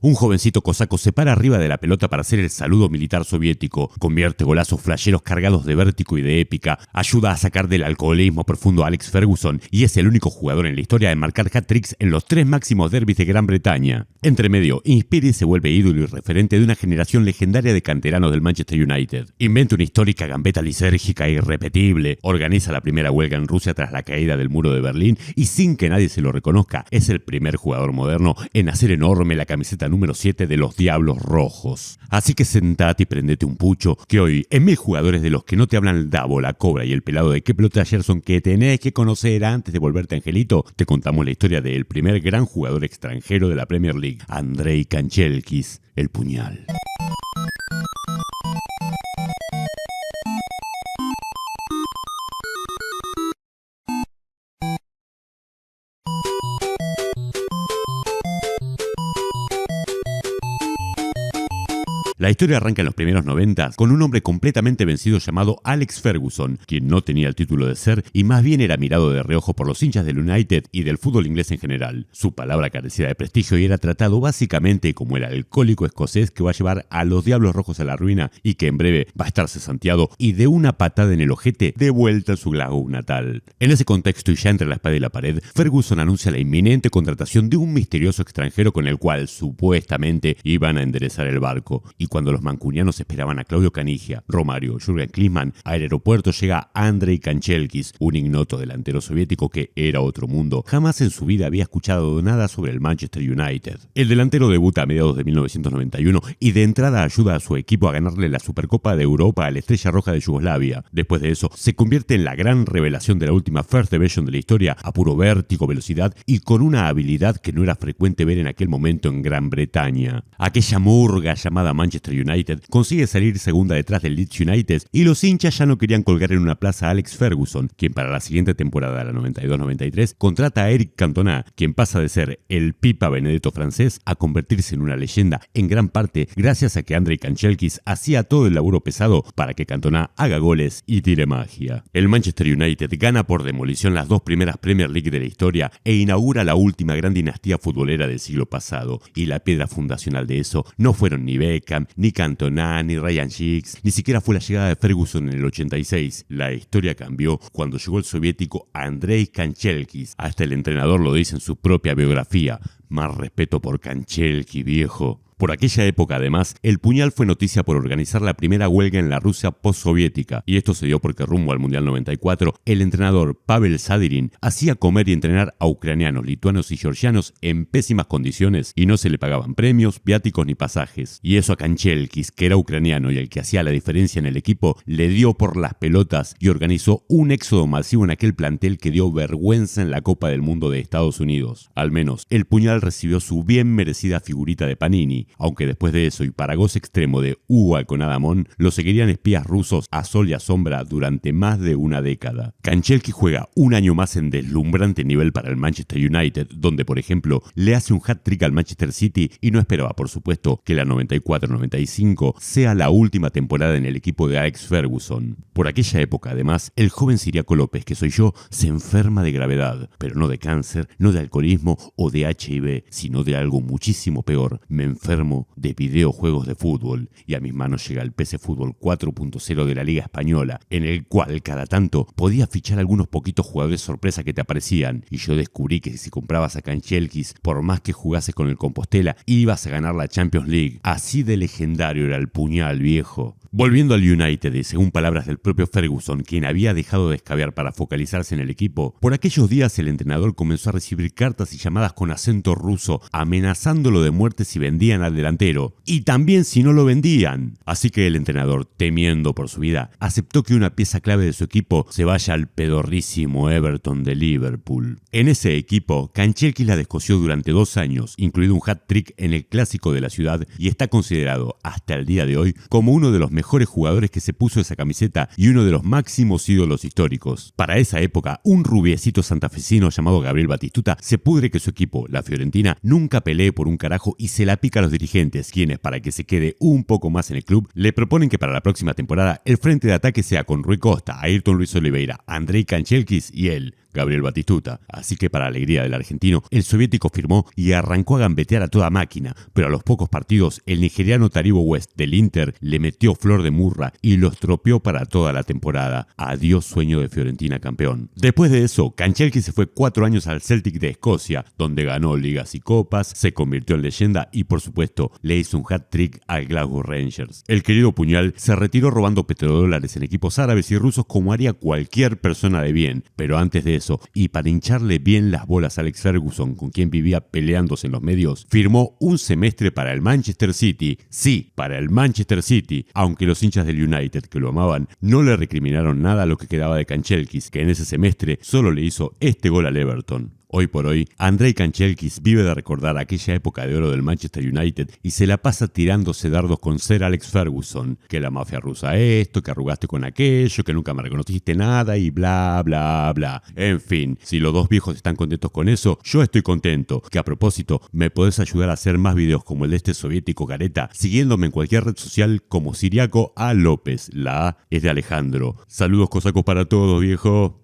Un jovencito cosaco se para arriba de la pelota para hacer el saludo militar soviético, convierte golazos flasheros cargados de vértigo y de épica, ayuda a sacar del alcoholismo profundo a Alex Ferguson y es el único jugador en la historia en marcar hat-tricks en los 3 máximos derbis de Gran Bretaña. Entre medio, inspira y se vuelve ídolo y referente de una generación legendaria de canteranos del Manchester United. Inventa una histórica gambeta lisérgica e irrepetible, organiza la primera huelga en Rusia tras la caída del muro de Berlín y sin que nadie se lo reconozca, es el primer jugador moderno en hacer enorme la camiseta número 7 de los Diablos Rojos. Así que sentate y prendete un pucho, que hoy, en 1000 jugadores de los que no te hablan el Davo, la Cobra y el pelado de qué pelota Gerson que tenés que conocer antes de volverte angelito, te contamos la historia del primer gran jugador extranjero de la Premier League, Andrei Kanchelskis, el Puñal. La historia arranca en los primeros 90 con un hombre completamente vencido llamado Alex Ferguson, quien no tenía el título de ser y más bien era mirado de reojo por los hinchas del United y del fútbol inglés en general. Su palabra carecía de prestigio y era tratado básicamente como el alcohólico escocés que va a llevar a los Diablos Rojos a la ruina y que en breve va a estar cesanteado y de una patada en el ojete de vuelta a su Glasgow natal. En ese contexto y ya entre la espada y la pared, Ferguson anuncia la inminente contratación de un misterioso extranjero con el cual supuestamente iban a enderezar el barco. Y cuando los mancunianos esperaban a Claudio Canigia, Romario, Jürgen Klinsmann, al aeropuerto llega Andrei Kanchelskis, un ignoto delantero soviético que era otro mundo. Jamás en su vida había escuchado nada sobre el Manchester United. El delantero debuta a mediados de 1991 y de entrada ayuda a su equipo a ganarle la Supercopa de Europa a la Estrella Roja de Yugoslavia. Después de eso, se convierte en la gran revelación de la última First Division de la historia, a puro vértigo, velocidad y con una habilidad que no era frecuente ver en aquel momento en Gran Bretaña. Aquella murga llamada Manchester United consigue salir segunda detrás del Leeds United y los hinchas ya no querían colgar en una plaza a Alex Ferguson, quien para la siguiente temporada, la 92-93, contrata a Eric Cantona, quien pasa de ser el Pipa Benedetto francés a convertirse en una leyenda, en gran parte gracias a que Andrei Kanchelskis hacía todo el laburo pesado para que Cantona haga goles y tire magia. El Manchester United gana por demolición las 2 primeras Premier League de la historia e inaugura la última gran dinastía futbolera del siglo pasado, y la piedra fundacional de eso no fueron ni Beckham, ni Cantona, ni Ryan Giggs, ni siquiera fue la llegada de Ferguson en el 86. La historia cambió cuando llegó el soviético Andrei Kanchelskis. Hasta el entrenador lo dice en su propia biografía: más respeto por Kanchelskis, viejo. Por aquella época, además, el Puñal fue noticia por organizar la primera huelga en la Rusia postsoviética, y esto se dio porque rumbo al Mundial 94, el entrenador Pavel Sadirin hacía comer y entrenar a ucranianos, lituanos y georgianos en pésimas condiciones y no se le pagaban premios, viáticos ni pasajes. Y eso a Kanchelskis, que era ucraniano y el que hacía la diferencia en el equipo, le dio por las pelotas y organizó un éxodo masivo en aquel plantel que dio vergüenza en la Copa del Mundo de Estados Unidos. Al menos, el Puñal recibió su bien merecida figurita de Panini, aunque después de eso y para goce extremo de Hugo Alconadamón, lo seguirían espías rusos a sol y a sombra durante más de una década. Kanchelskis juega un año más en deslumbrante nivel para el Manchester United, donde por ejemplo le hace un hat-trick al Manchester City y no esperaba por supuesto que la 94-95 sea la última temporada en el equipo de Alex Ferguson. Por aquella época además, el joven Ciriaco López, que soy yo, se enferma de gravedad, pero no de cáncer, no de alcoholismo o de HIV, sino de algo muchísimo peor. Me enfermo de videojuegos de fútbol y a mis manos llega el PC Fútbol 4.0 de la Liga Española, en el cual cada tanto podías fichar algunos poquitos jugadores sorpresa que te aparecían, y yo descubrí que si comprabas a Kanchelskis, por más que jugases con el Compostela, ibas a ganar la Champions League. Así de legendario era el Puñal, viejo. Volviendo al United, y según palabras del propio Ferguson, quien había dejado de escabear para focalizarse en el equipo, por aquellos días el entrenador comenzó a recibir cartas y llamadas con acento ruso, amenazándolo de muerte si vendían al delantero, y también si no lo vendían. Así que el entrenador, temiendo por su vida, aceptó que una pieza clave de su equipo se vaya al pedorrísimo Everton de Liverpool. En ese equipo, Kanchelskis la descosió durante 2 años, incluido un hat-trick en el clásico de la ciudad, y está considerado, hasta el día de hoy, como uno de los mejores jugadores que se puso esa camiseta y uno de los máximos ídolos históricos. Para esa época, un rubiecito santafesino llamado Gabriel Batistuta se pudre que su equipo, la Fiorentina, nunca pelee por un carajo y se la pica a los dirigentes, quienes, para que se quede un poco más en el club, le proponen que para la próxima temporada el frente de ataque sea con Rui Costa, Ayrton Luis Oliveira, Andrei Kanchelskis y él, Gabriel Batistuta. Así que para alegría del argentino, el soviético firmó y arrancó a gambetear a toda máquina, pero a los pocos partidos el nigeriano Taribo West del Inter le metió flor de murra y los tropeó para toda la temporada. Adiós sueño de Fiorentina campeón. Después de eso, Kanchelskis se fue 4 años al Celtic de Escocia, donde ganó ligas y copas, se convirtió en leyenda y por supuesto le hizo un hat-trick al Glasgow Rangers. El querido Puñal se retiró robando petrodólares en equipos árabes y rusos como haría cualquier persona de bien, pero antes de eso, y para hincharle bien las bolas a Alex Ferguson, con quien vivía peleándose en los medios, firmó un semestre para el Manchester City. Sí, para el Manchester City, aunque los hinchas del United que lo amaban no le recriminaron nada a lo que quedaba de Kanchelskis, que en ese semestre solo le hizo este gol al Everton. Hoy por hoy, Andrei Kanchelskis vive de recordar aquella época de oro del Manchester United y se la pasa tirándose dardos con Sir Alex Ferguson, que la mafia rusa esto, que arrugaste con aquello, que nunca me reconociste nada y bla bla bla. En fin, si los dos viejos están contentos con eso, yo estoy contento. Que a propósito, me podés ayudar a hacer más videos como el de este soviético careta, siguiéndome en cualquier red social como Siriaco A. López. La A es de Alejandro. Saludos cosacos para todos, viejo.